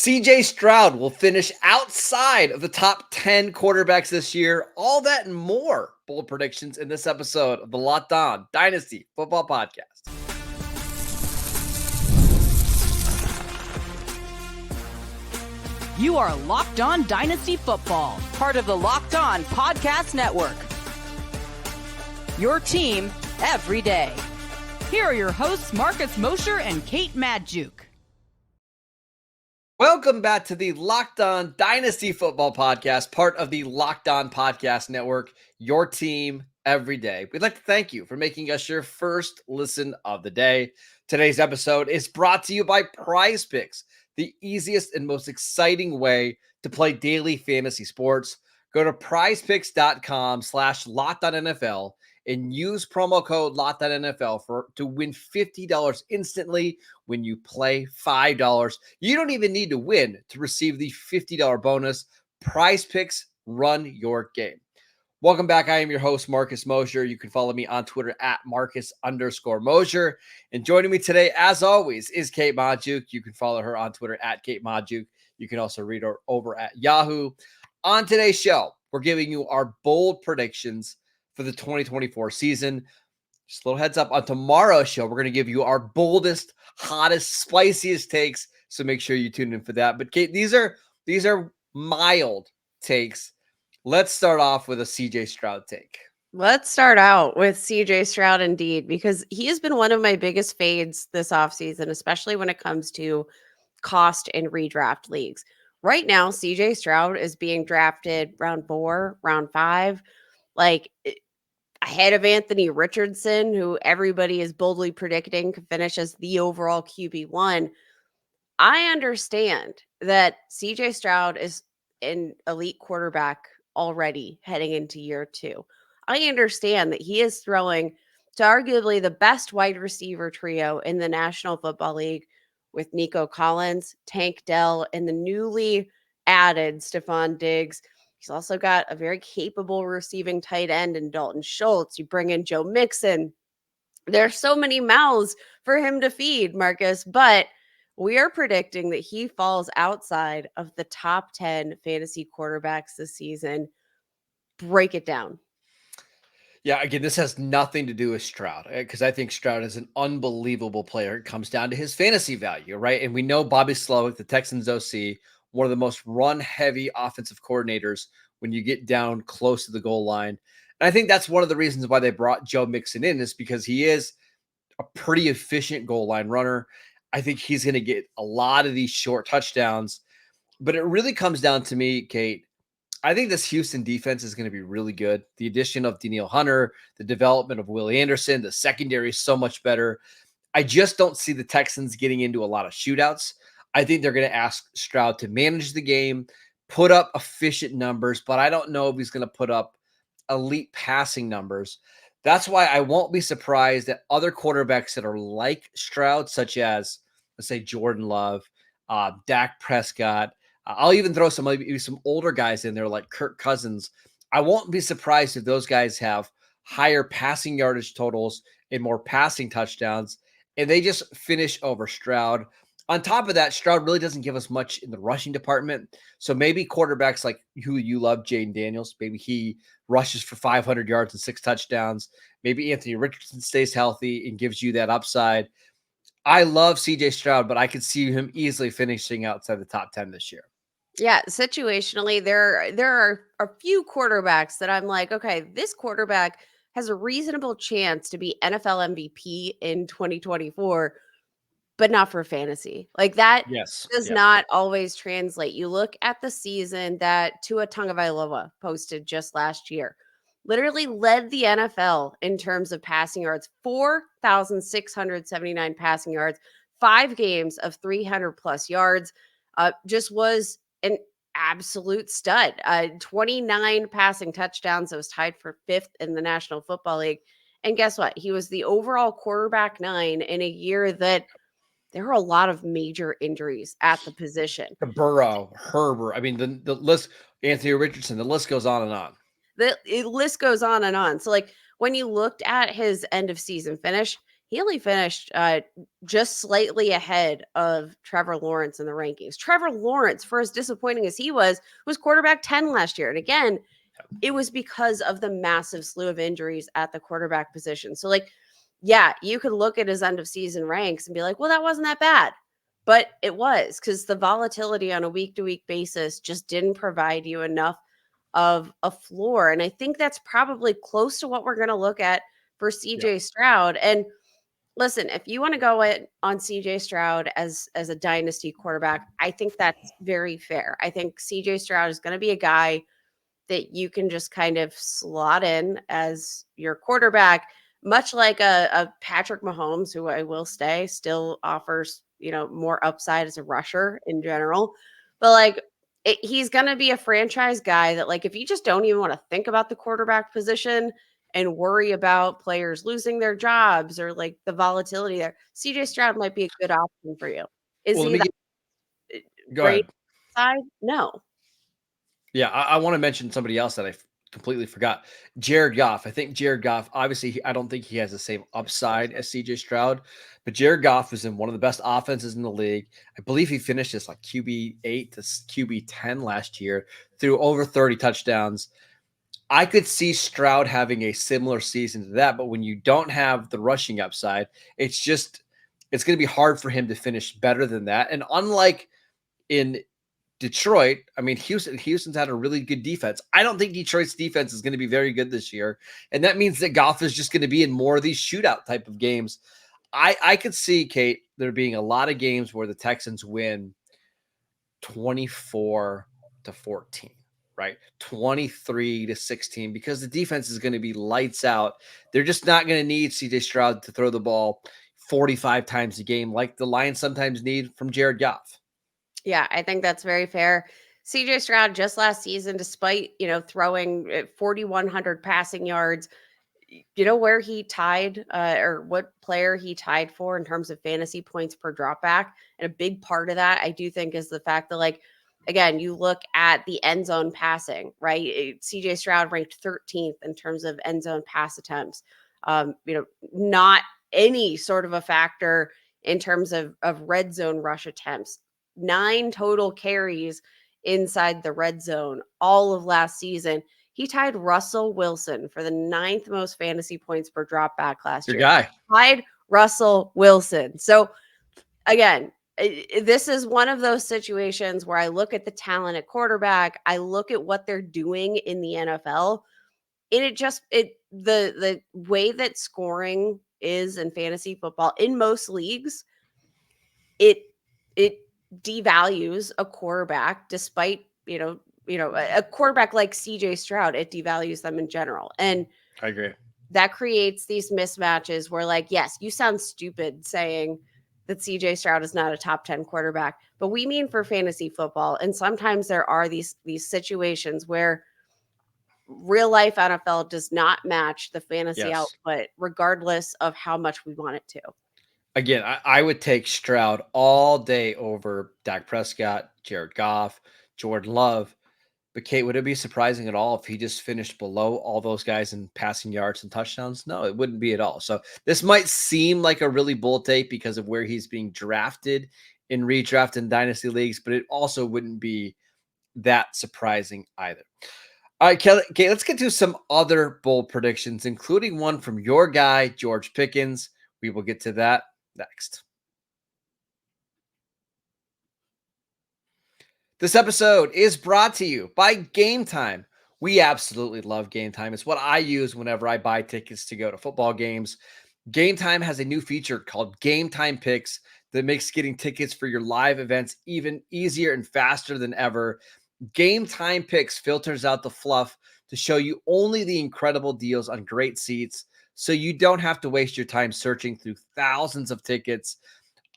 C.J. Stroud will finish outside of the top 10 quarterbacks this year. All that and more bold predictions in this episode of the Locked On Dynasty Football Podcast. You are Locked On Dynasty Football, part of the Locked On Podcast Network. Your team every day. Here are your hosts, Marcus Mosher and Kate Madjuk. Welcome back to the Locked On Dynasty Football Podcast, part of the Locked On Podcast Network, your team every day. We'd like to thank you for making us your first listen of the day. Today's episode is brought to you by Prize Picks, the easiest and most exciting way to play daily fantasy sports. Go to prizepicks.com/LockedOnNFL and use promo code LockedOnNFL to win $50 instantly when you play $5. You don't even need to win to receive the $50 bonus. Prize Picks, run your game. Welcome back. I am your host, Marcus Mosher. You can follow me on Twitter at Marcus_Mosher. And joining me today, as always, is Kate Madjuk. You can follow her on Twitter at Kate Madjuk. You can also read her over at Yahoo. On today's show, we're giving you our bold predictions for the 2024 season. Just a little heads up, on tomorrow's show, we're going to give you our boldest, hottest, spiciest takes. So make sure you tune in for that. But Kate, these are mild takes. Let's start off with a CJ Stroud take. Let's start out with CJ Stroud indeed, because he has been one of my biggest fades this offseason, especially when it comes to cost and redraft leagues. Right now, CJ Stroud is being drafted round 4, round 5, like ahead of Anthony Richardson, who everybody is boldly predicting could finish as the overall QB1. I understand that CJ Stroud is an elite quarterback already heading into year 2. I understand that he is throwing to arguably the best wide receiver trio in the National Football League with Nico Collins, Tank Dell, and the newly added Stephon Diggs. He's also got a very capable receiving tight end in Dalton Schultz. You bring in Joe Mixon. There's so many mouths for him to feed, Marcus, but we are predicting that he falls outside of the top 10 fantasy quarterbacks this season. Break it down. Yeah, again, this has nothing to do with Stroud, because I think Stroud is an unbelievable player. It comes down to his fantasy value, right? And we know Bobby Slowick, the Texans OC, one of the most run-heavy offensive coordinators when you get down close to the goal line. And I think that's one of the reasons why they brought Joe Mixon in, is because he is a pretty efficient goal line runner. I think he's going to get a lot of these short touchdowns. But it really comes down to me, Kate, I think this Houston defense is going to be really good. The addition of Danielle Hunter, the development of Willie Anderson, the secondary is so much better. I just don't see the Texans getting into a lot of shootouts. I think they're going to ask Stroud to manage the game, put up efficient numbers, but I don't know if he's going to put up elite passing numbers. That's why I won't be surprised that other quarterbacks that are like Stroud, such as, let's say, Jordan Love, Dak Prescott, I'll even throw maybe some older guys in there like Kirk Cousins. I won't be surprised if those guys have higher passing yardage totals and more passing touchdowns, and they just finish over Stroud. On top of that, Stroud really doesn't give us much in the rushing department. So maybe quarterbacks like who you love, Jaden Daniels, maybe he rushes for 500 yards and 6 touchdowns. Maybe Anthony Richardson stays healthy and gives you that upside. I love CJ Stroud, but I could see him easily finishing outside the top 10 this year. Yeah, situationally, there are a few quarterbacks that I'm like, okay, this quarterback has a reasonable chance to be NFL MVP in 2024, but not for fantasy. Like that does not always translate. You look at the season that Tua Tagovailoa posted just last year. Literally led the NFL in terms of passing yards, 4,679 passing yards, 5 games of 300 plus yards. Just was an absolute stud. 29 passing touchdowns. That was tied for 5th in the National Football League. And guess what? He was the overall quarterback 9 in a year that there were a lot of major injuries at the position. Burrow, Herbert. I mean, the list, Anthony Richardson, the list goes on and on. The list goes on and on. So, like, when you looked at his end of season finish, he only finished just slightly ahead of Trevor Lawrence in the rankings. Trevor Lawrence, for as disappointing as he was quarterback 10 last year. And again, it was because of the massive slew of injuries at the quarterback position. So, like, yeah, you could look at his end of season ranks and be like, well, that wasn't that bad. But it was, because the volatility on a week to week basis just didn't provide you enough of a floor. And I think that's probably close to what we're going to look at for CJ Stroud. And listen, if you want to go on CJ Stroud as a dynasty quarterback, I think that's very fair. I think CJ Stroud is going to be a guy that you can just kind of slot in as your quarterback, much like a Patrick Mahomes, who I will say still offers, more upside as a rusher in general. But like, he's going to be a franchise guy that, like, if you just don't even want to think about the quarterback position and worry about players losing their jobs or like the volatility there, CJ Stroud might be a good option for you. Is Well, he that go great ahead. side? No. Yeah, I want to mention somebody else that I completely forgot. Jared Goff. I think Jared Goff, obviously, I don't think he has the same upside as CJ Stroud, but Jared Goff was in one of the best offenses in the league. I believe he finished as like QB 8 to QB 10 last year, threw over 30 touchdowns. I could see Stroud having a similar season to that, but when you don't have the rushing upside, it's going to be hard for him to finish better than that. And unlike in Detroit, I mean, Houston's had a really good defense. I don't think Detroit's defense is going to be very good this year. And that means that Goff is just going to be in more of these shootout type of games. I could see, Kate, there being a lot of games where the Texans win 24-14, right? 23-16, because the defense is going to be lights out. They're just not going to need CJ Stroud to throw the ball 45 times a game like the Lions sometimes need from Jared Goff. Yeah, I think that's very fair. CJ Stroud just last season, despite, throwing 4,100 passing yards, you know where he tied or what player he tied for in terms of fantasy points per dropback? And a big part of that, I do think, is the fact that, like, again, you look at the end zone passing, right? CJ Stroud ranked 13th in terms of end zone pass attempts. Not any sort of a factor in terms of red zone rush attempts. 9 total carries inside the red zone all of last season. He tied Russell Wilson for the 9th most fantasy points per dropback last Your year. guy. Tied Russell Wilson. So again, this is one of those situations where I look at the talent at quarterback, I look at what they're doing in the NFL, and the way that scoring is in fantasy football in most leagues, it devalues a quarterback despite, a quarterback like CJ Stroud, it devalues them in general. And I agree. that creates these mismatches where, like, yes, you sound stupid saying that CJ Stroud is not a top 10 quarterback, but we mean for fantasy football. And sometimes there are these situations where real life NFL does not match the fantasy output, regardless of how much we want it to. Again, I would take Stroud all day over Dak Prescott, Jared Goff, Jordan Love. But Kate, would it be surprising at all if he just finished below all those guys in passing yards and touchdowns? No, it wouldn't be at all. So this might seem like a really bold take because of where he's being drafted in redraft and dynasty leagues, but it also wouldn't be that surprising either. All right, Kate, let's get to some other bold predictions, including one from your guy, George Pickens. We will get to that next. This episode is brought to you by Game Time. We absolutely love Game Time. It's what I use whenever I buy tickets to go to football games. Game Time has a new feature called Game Time Picks that makes getting tickets for your live events even easier and faster than ever. Game Time Picks filters out the fluff to show you only the incredible deals on great seats, so you don't have to waste your time searching through thousands of tickets.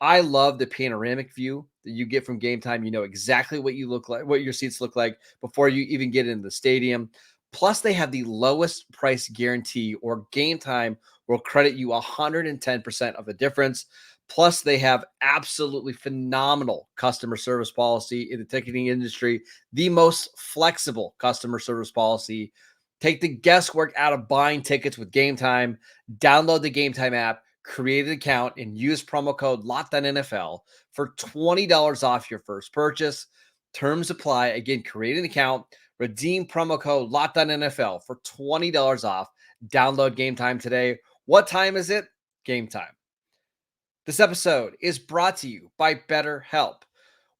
I love the panoramic view that you get from Game Time. You know exactly what you look like, what your seats look like before you even get into the stadium. Plus, they have the lowest price guarantee, or Game Time will credit you 110% of the difference. Plus, they have absolutely phenomenal customer service policy in the ticketing industry, the most flexible customer service policy. Take the guesswork out of buying tickets with Game Time. Download the Game Time app, create an account and use promo code LOCKEDONNFL for $20 off your first purchase. Terms apply. Again, create an account, redeem promo code LOCKEDONNFL for $20 off. Download Game Time today. What time is it? Game time. This episode is brought to you by BetterHelp.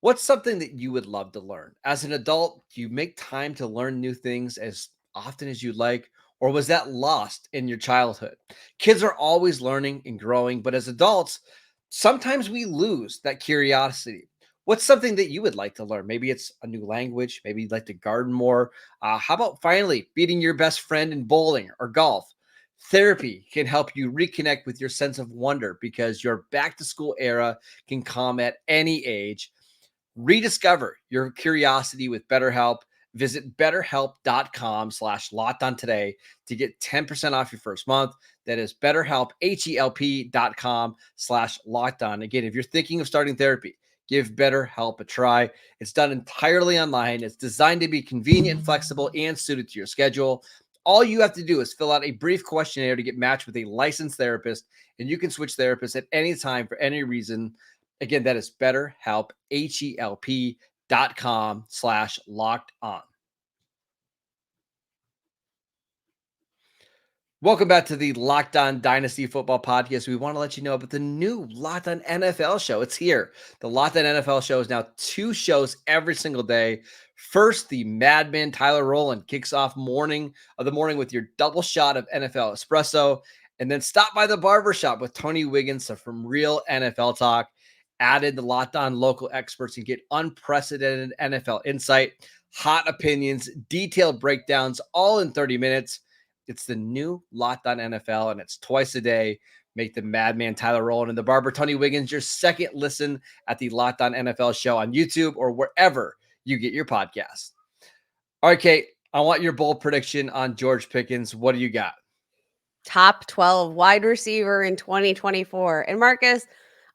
What's something that you would love to learn? As an adult, do you make time to learn new things as often as you'd like? Or was that lost in your childhood? Kids are always learning and growing, but as adults, sometimes we lose that curiosity. What's something that you would like to learn? Maybe it's a new language. Maybe you'd like to garden more. How about finally beating your best friend in bowling or golf? Therapy can help you reconnect with your sense of wonder because your back to school era can come at any age. Rediscover your curiosity with BetterHelp. Visit betterhelp.com/lockedon today to get 10% off your first month. That is BetterHelp, HELP.com/lockedon. Again, if you're thinking of starting therapy, give BetterHelp a try. It's done entirely online. It's designed to be convenient, flexible, and suited to your schedule. All you have to do is fill out a brief questionnaire to get matched with a licensed therapist, and you can switch therapists at any time for any reason. Again, that is BetterHelp, HELP.com/locked on. Welcome back to the Locked On Dynasty Football Podcast. We want to let you know about the new Locked On NFL show. It's here. The Locked On NFL show is now 2 shows every single day. First, the Madman Tyler Rowland kicks off morning with your double shot of NFL espresso. And then stop by the barbershop with Tony Wiggins from Real NFL Talk. Added the Locked On local experts and get unprecedented NFL insight, hot opinions, detailed breakdowns, all in 30 minutes. It's the new Locked On NFL, and it's twice a day. Make the Madman Tyler Rowland and the barber Tony Wiggins your second listen at the Locked On NFL show on YouTube or wherever you get your podcasts. All right, Kate, I want your bold prediction on George Pickens. What do you got? Top 12 wide receiver in 2024. And Marcus,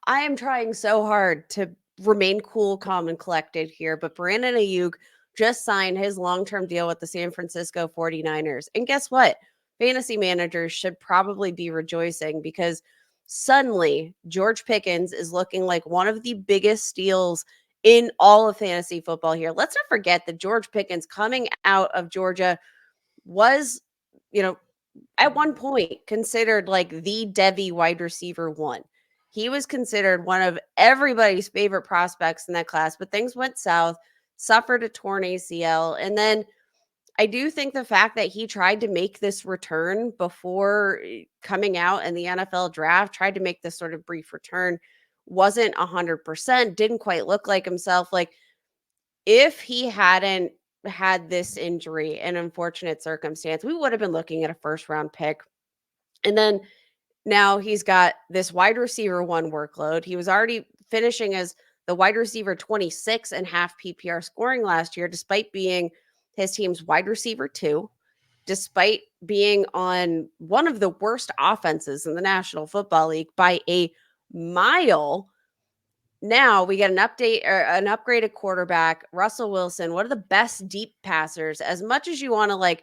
I am trying so hard to remain cool, calm, and collected here, but Brandon Ayuk just signed his long-term deal with the San Francisco 49ers. And guess what? Fantasy managers should probably be rejoicing because suddenly George Pickens is looking like one of the biggest steals in all of fantasy football here. Let's not forget that George Pickens coming out of Georgia was, at one point considered like the Devy wide receiver 1. He was considered one of everybody's favorite prospects in that class, but things went south, suffered a torn ACL. And then I do think the fact that he tried to make this return before coming out in the NFL draft, tried to make this sort of brief return, wasn't 100%, didn't quite look like himself. Like, if he hadn't had this injury, an unfortunate circumstance, we would have been looking at a first round pick. And then now he's got this wide receiver 1 workload. He was already finishing as the wide receiver 26 and half PPR scoring last year, despite being his team's wide receiver 2, despite being on one of the worst offenses in the National Football League by a mile. Now we get an upgraded quarterback, Russell Wilson, one of the best deep passers. As much as you want to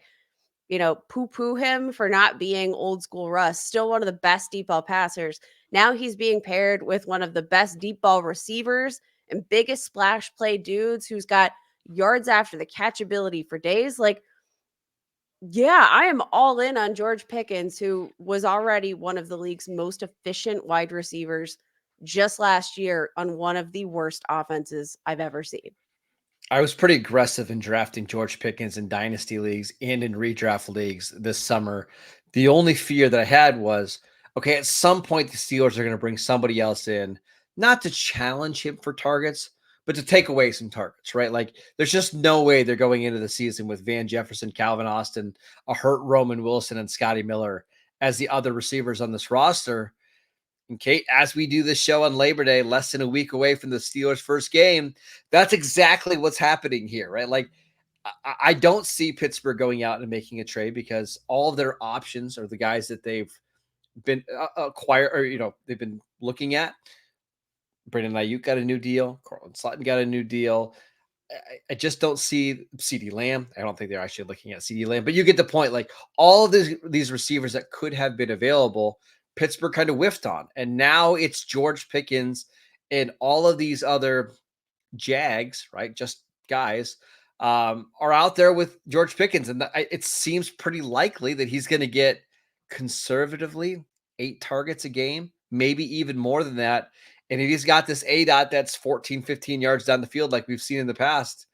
poo-poo him for not being old school Russ, still one of the best deep ball passers. Now he's being paired with one of the best deep ball receivers and biggest splash play dudes who's got yards after the catch ability for days. Like, yeah, I am all in on George Pickens, who was already one of the league's most efficient wide receivers just last year on one of the worst offenses I've ever seen. I was pretty aggressive in drafting George Pickens in dynasty leagues and in redraft leagues this summer. The only fear that I had was, okay, at some point the Steelers are going to bring somebody else in, not to challenge him for targets, but to take away some targets, right? Like, there's just no way they're going into the season with Van Jefferson, Calvin Austin, a hurt Roman Wilson, and Scotty Miller as the other receivers on this roster. And Kate, as we do this show on Labor Day, less than a week away from the Steelers' first game, that's exactly what's happening here, right? Like, I don't see Pittsburgh going out and making a trade because all of their options are the guys that they've been acquired or, they've been looking at. Brandon Ayuk got a new deal. Cortland Sutton got a new deal. I just don't see CeeDee Lamb. I don't think they're actually looking at CeeDee Lamb, but you get the point. Like, all of these receivers that could have been available, Pittsburgh kind of whiffed on. And now it's George Pickens and all of these other Jags, right? Just guys are out there with George Pickens. And it seems pretty likely that he's going to get conservatively 8 targets a game, maybe even more than that. And if he's got this ADOT that's 14, 15 yards down the field, like we've seen in the past,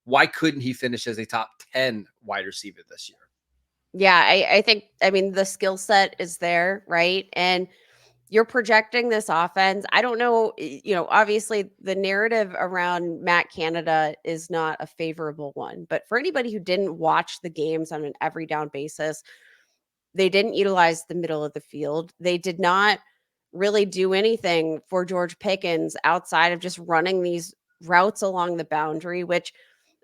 why couldn't he finish as a top 10 wide receiver this year? Yeah, I think, I mean, the skill set is there, right? And you're projecting this offense. I don't know, obviously the narrative around Matt Canada is not a favorable one, but for anybody who didn't watch the games on an every down basis, they didn't utilize the middle of the field. They did not really do anything for George Pickens outside of just running these routes along the boundary, which,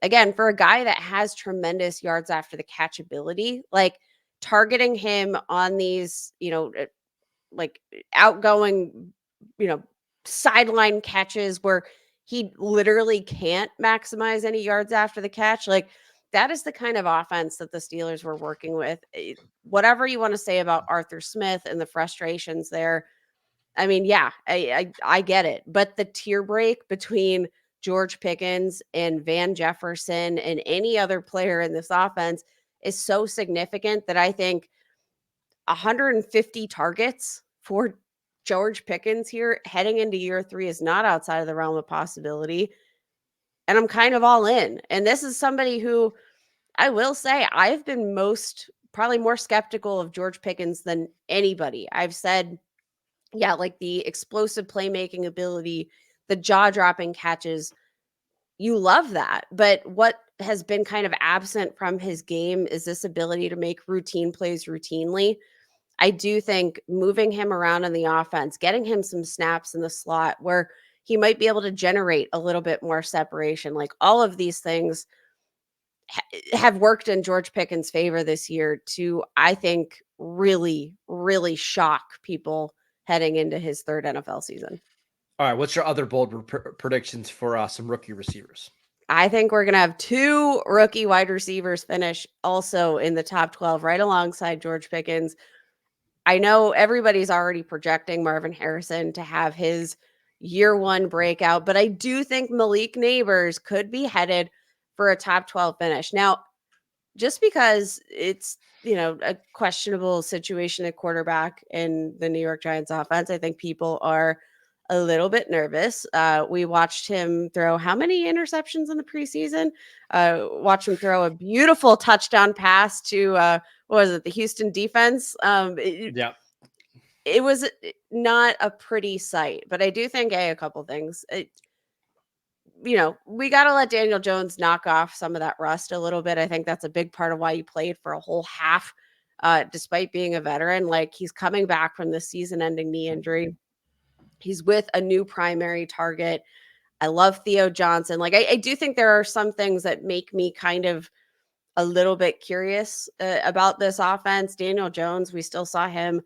again, for a guy that has tremendous yards after the catch ability, like targeting him on these, like outgoing, you know, sideline catches where he literally can't maximize any yards after the catch. Like, that is the kind of offense that the Steelers were working with. Whatever you want to say about Arthur Smith and the frustrations there, I mean, yeah, I get it. But the tier break between George Pickens and Van Jefferson and any other player in this offense is so significant that I think 150 targets for George Pickens here heading into year 3 is not outside of the realm of possibility. And I'm kind of all in. And this is somebody who, I will say, I've been probably more skeptical of George Pickens than anybody. I've said, yeah, like the explosive playmaking ability, the jaw-dropping catches, you love that. But what has been kind of absent from his game is this ability to make routine plays routinely. I do think moving him around in the offense, getting him some snaps in the slot where he might be able to generate a little bit more separation, like all of these things have worked in George Pickens' favor this year to, I think, really, really shock people heading into his 3rd NFL season. All right. What's your other bold predictions for some rookie receivers? I think we're going to have 2 rookie wide receivers finish also in the top 12, right alongside George Pickens. I know everybody's already projecting Marvin Harrison to have his year 1 breakout, but I do think Malik Neighbors could be headed for a top 12 finish. Now, just because it's, a questionable situation at quarterback in the New York Giants offense, I think people are a little bit nervous. We watched him throw how many interceptions in the preseason? Watch him throw a beautiful touchdown pass to, what was it, the Houston defense? Yeah. It was not a pretty sight, but I do think a couple things. We got to let Daniel Jones knock off some of that rust a little bit. I think that's a big part of why he played for a whole half, despite being a veteran. Like, he's coming back from the season-ending knee injury. He's with a new primary target. I love Theo Johnson. Like, I do think there are some things that make me kind of a little bit curious about this offense. Daniel Jones, we still saw him,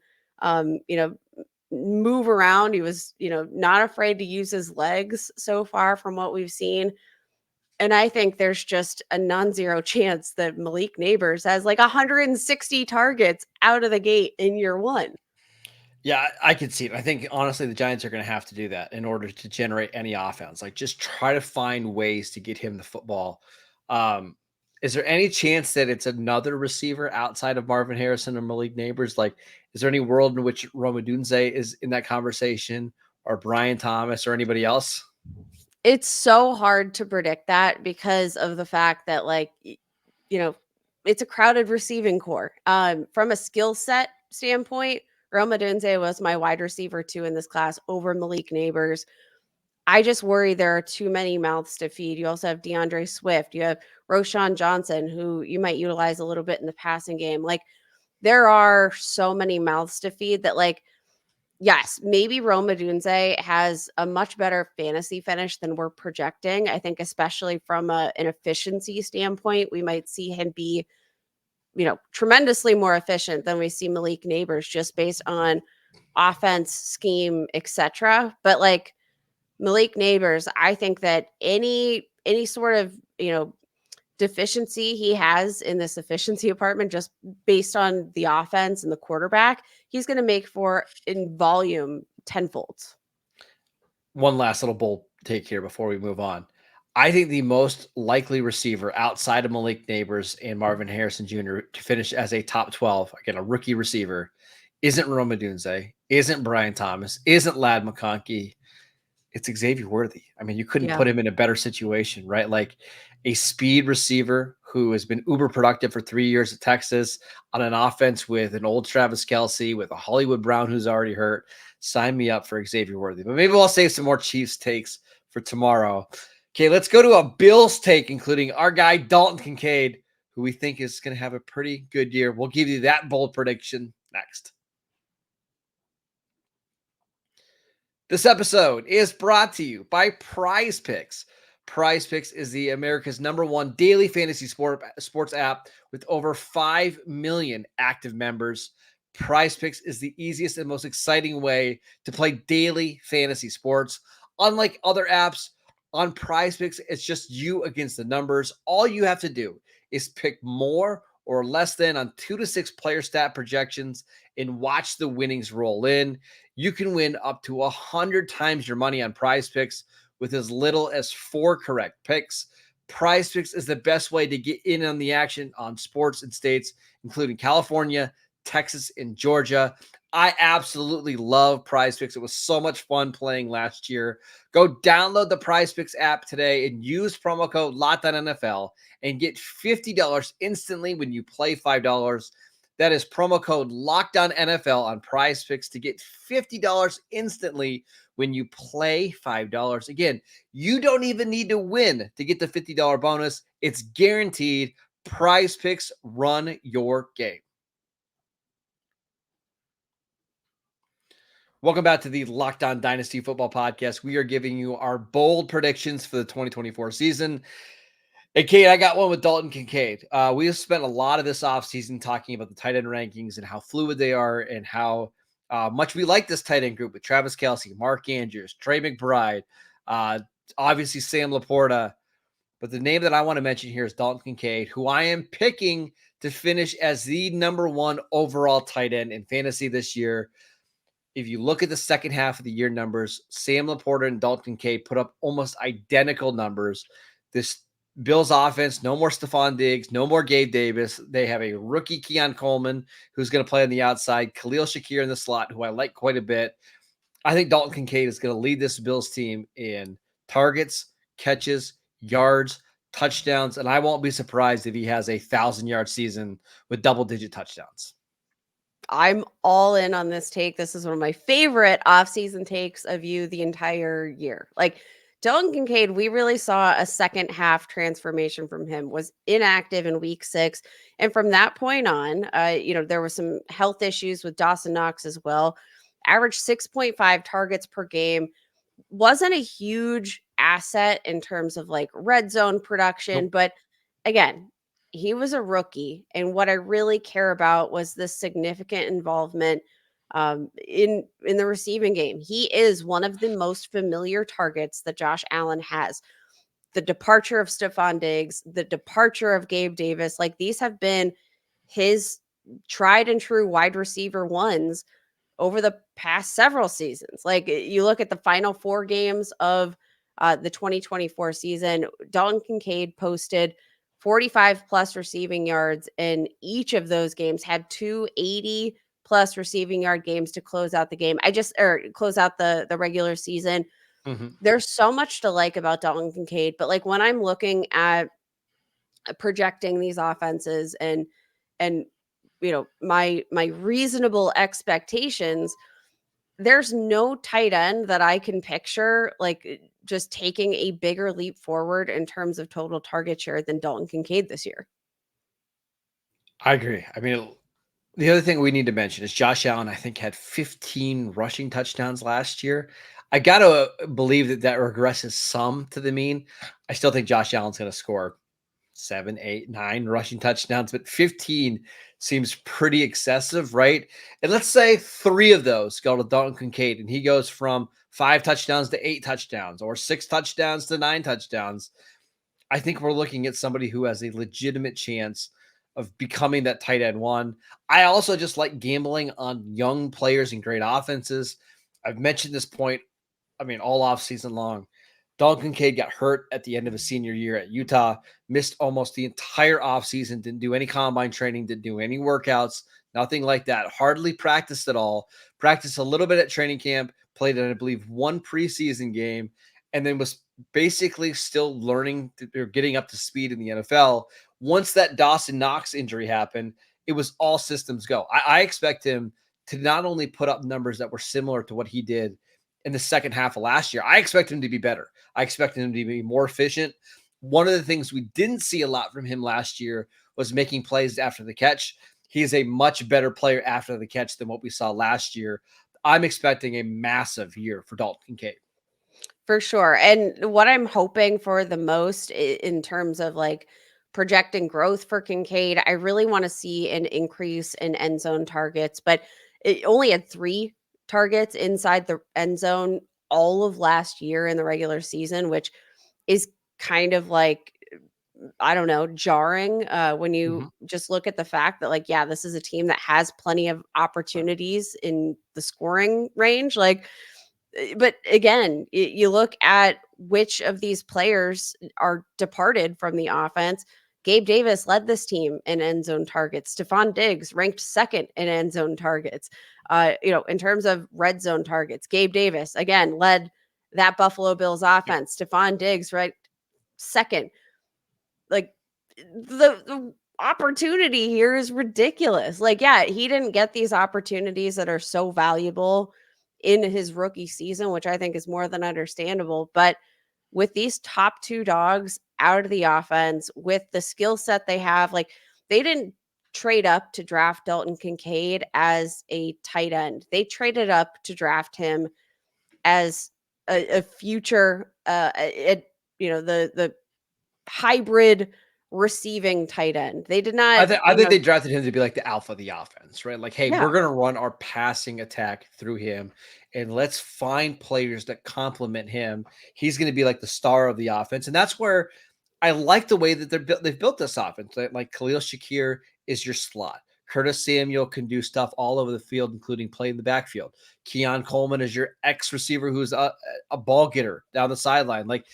move around. He was, not afraid to use his legs so far from what we've seen. And I think there's just a non-zero chance that Malik Neighbors has like 160 targets out of the gate in year 1. Yeah, I could see it. I think, honestly, the Giants are going to have to do that in order to generate any offense. Like, just try to find ways to get him the football. Is there any chance that it's another receiver outside of Marvin Harrison or Malik Neighbors? Like, is there any world in which Roma Dunze is in that conversation, or Brian Thomas, or anybody else? It's so hard to predict that because of the fact that, like, it's a crowded receiving core. From a skill set standpoint, Roma Dunze was my wide receiver 2 in this class over Malik Neighbors. I just worry there are too many mouths to feed. You also have DeAndre Swift. You have Roshan Johnson, who you might utilize a little bit in the passing game. Like, there are so many mouths to feed that, like, yes, maybe Roma Dunze has a much better fantasy finish than we're projecting. I think especially from an efficiency standpoint, we might see him be, tremendously more efficient than we see Malik Neighbors just based on offense, scheme, etc. But like Malik Neighbors, I think that any sort of, deficiency he has in this efficiency department, just based on the offense and the quarterback, he's going to make for in volume tenfold. One last little bold take here before we move on. I think the most likely receiver outside of Malik Neighbors and Marvin Harrison Jr. to finish as a top 12, again, a rookie receiver, isn't Rome Odunze, isn't Brian Thomas, isn't Ladd McConkey. It's Xavier Worthy. I mean, you couldn't put him in a better situation, right? Like a speed receiver who has been uber productive for 3 years at Texas on an offense with an old Travis Kelce, with a Hollywood Brown who's already hurt. Sign me up for Xavier Worthy. But maybe we'll save some more Chiefs takes for tomorrow. Okay, let's go to a Bills take, including our guy Dalton Kincaid, who we think is going to have a pretty good year. We'll give you that bold prediction next. This episode is brought to you by Prize Picks. Prize Picks is the America's #1 daily fantasy sports app with over 5 million active members. Prize Picks is the easiest and most exciting way to play daily fantasy sports. Unlike other apps, on Prize Picks, it's just you against the numbers. All you have to do is pick more or less than on 2 to 6 player stat projections and watch the winnings roll in. You can win up to 100 times your money on Prize Picks with as little as 4 correct picks. Prize Picks is the best way to get in on the action on sports in states, including California, Texas, and Georgia. I absolutely love Prize Picks. It was so much fun playing last year. Go download the Prize Picks app today and use promo code LOCKEDONNFL and get $50 instantly when you play $5. That is promo code LOCKEDONNFL on Prize Picks to get $50 instantly when you play $5. Again, you don't even need to win to get the $50 bonus. It's guaranteed. Prize Picks, run your game. Welcome back to the Locked On Dynasty Football Podcast. We are giving you our bold predictions for the 2024 season. Hey, Kate, I got one with Dalton Kincaid. We have spent a lot of this offseason talking about the tight end rankings and how fluid they are and how much we like this tight end group with Travis Kelce, Mark Andrews, Trey McBride, obviously Sam Laporta. But the name that I want to mention here is Dalton Kincaid, who I am picking to finish as the #1 overall tight end in fantasy this year. If you look at the second half of the year numbers, Sam Laporta and Dalton Kincaid put up almost identical numbers. This Bills offense, no more Stephon Diggs, no more Gabe Davis. They have a rookie Keon Coleman who's going to play on the outside, Khalil Shakir in the slot, who I like quite a bit. I think Dalton Kincaid is going to lead this Bills team in targets, catches, yards, touchdowns, and I won't be surprised if he has a 1,000-yard season with double-digit touchdowns. I'm all in on this take. This is one of my favorite offseason takes of you the entire year. Like Dalton Kincaid, we really saw a second half transformation from him, was inactive in week 6. And from that point on, there was some health issues with Dawson Knox as well. Averaged 6.5 targets per game. Wasn't a huge asset in terms of like red zone production. Nope. But again, he was a rookie. And what I really care about was the significant involvement in the receiving game. He is one of the most familiar targets that Josh Allen has. The departure of Stephon Diggs, the departure of Gabe Davis, like these have been his tried and true wide receiver ones over the past several seasons. Like you look at the final 4 games of the 2024 season, Dalton Kincaid posted 45 plus receiving yards in each of those games, had 280 plus receiving yard games to close out the game. Close out the regular season. Mm-hmm. There's so much to like about Dalton Kincaid, but like when I'm looking at projecting these offenses and my reasonable expectations, there's no tight end that I can picture like just taking a bigger leap forward in terms of total target share than Dalton Kincaid this year. I agree. I mean, the other thing we need to mention is Josh Allen, I think, had 15 rushing touchdowns last year. I got to believe that regresses some to the mean. I still think Josh Allen's going to score 7, 8, 9 rushing touchdowns, but 15 seems pretty excessive, right? And let's say 3 of those go to Dalton Kincaid, and he goes from 5 touchdowns to 8 touchdowns or 6 touchdowns to 9 touchdowns. I think we're looking at somebody who has a legitimate chance of becoming that tight end one. I also just like gambling on young players and great offenses. I've mentioned this point, all off season long. Dalton Kincaid got hurt at the end of his senior year at Utah, missed almost the entire offseason, didn't do any combine training, didn't do any workouts, nothing like that. Hardly practiced at all. Practiced a little bit at training camp, played in, I believe, one preseason game, and then was basically still learning or getting up to speed in the NFL. Once that Dawson Knox injury happened, it was all systems go. I expect him to not only put up numbers that were similar to what he did in the second half of last year, I expect him to be better. I expect him to be more efficient. One of the things we didn't see a lot from him last year was making plays after the catch. He's a much better player after the catch than what we saw last year. I'm expecting a massive year for Dalton Kincaid. For sure. And what I'm hoping for the most in terms of like projecting growth for Kincaid, I really want to see an increase in end zone targets, but it only had 3 targets inside the end zone all of last year in the regular season, which is kind of like, I don't know, jarring when you just look at the fact that, like, yeah, this is a team that has plenty of opportunities in the scoring range. Like, but again, you look at which of these players are departed from the offense. Gabe Davis led this team in end zone targets. Stephon Diggs ranked second in end zone targets. In terms of red zone targets, Gabe Davis again led that Buffalo Bills offense. Stephon Diggs ranked second. Like the opportunity here is ridiculous. Like, yeah, he didn't get these opportunities that are so valuable in his rookie season, which I think is more than understandable. But with these top 2 dogs out of the offense, with the skill set they have, like, they didn't trade up to draft Dalton Kincaid as a tight end. They traded up to draft him as a future, the hybrid receiving tight end. They did not, I think they drafted him to be like the alpha of the offense, right? Like, hey, yeah, we're going to run our passing attack through him, and let's find players that complement him. He's going to be like the star of the offense, and that's where I like the way that they've built this offense. Like Khalil Shakir is your slot. Curtis Samuel can do stuff all over the field, including play in the backfield. Keon Coleman is your X receiver who's a ball getter down the sideline. Like,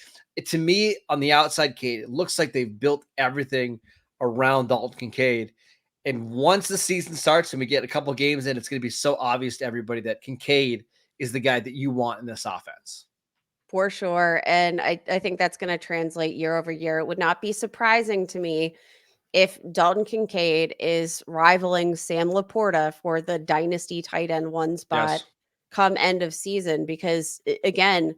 to me, on the outside, Kate, it looks like they've built everything around Dalton Kincaid. And once the season starts and we get a couple of games in, it's going to be so obvious to everybody that Kincaid is the guy that you want in this offense. for sure. And I think that's going to translate year over year. It would not be surprising to me if Dalton Kincaid is rivaling Sam Laporta for the dynasty tight end 1 spot come end of season, because again,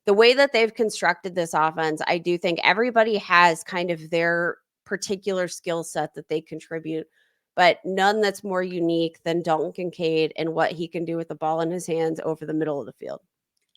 the way that they've constructed this offense, I do think everybody has kind of their particular skill set that they contribute, but none that's more unique than Dalton Kincaid and what he can do with the ball in his hands over the middle of the field.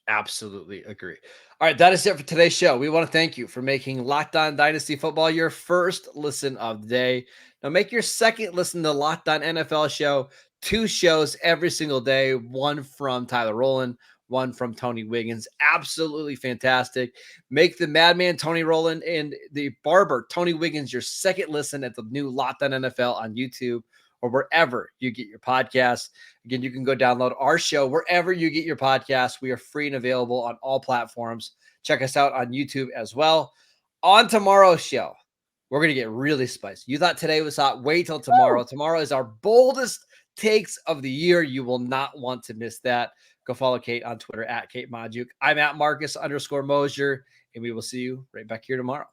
Absolutely agree. All right, that is it for today's show. We want to thank you for making Locked On Dynasty Football your first listen of the day. Now make your second listen to Locked On NFL show. 2 shows every single day, one from Tyler Rowland, one from Tony Wiggins. Absolutely fantastic. Make the madman Tony Rowland and the barber Tony Wiggins your second listen at the new Locked On NFL on YouTube or wherever you get your podcasts. Again, you can go download our show wherever you get your podcasts. We are free and available on all platforms. Check us out on YouTube as well. On tomorrow's show, we're going to get really spicy. You thought today was hot. Wait till tomorrow. Woo! Tomorrow is our boldest takes of the year. You will not want to miss that. Go follow Kate on Twitter at Kate Majuk. I'm at Marcus _Mosier, and we will see you right back here tomorrow.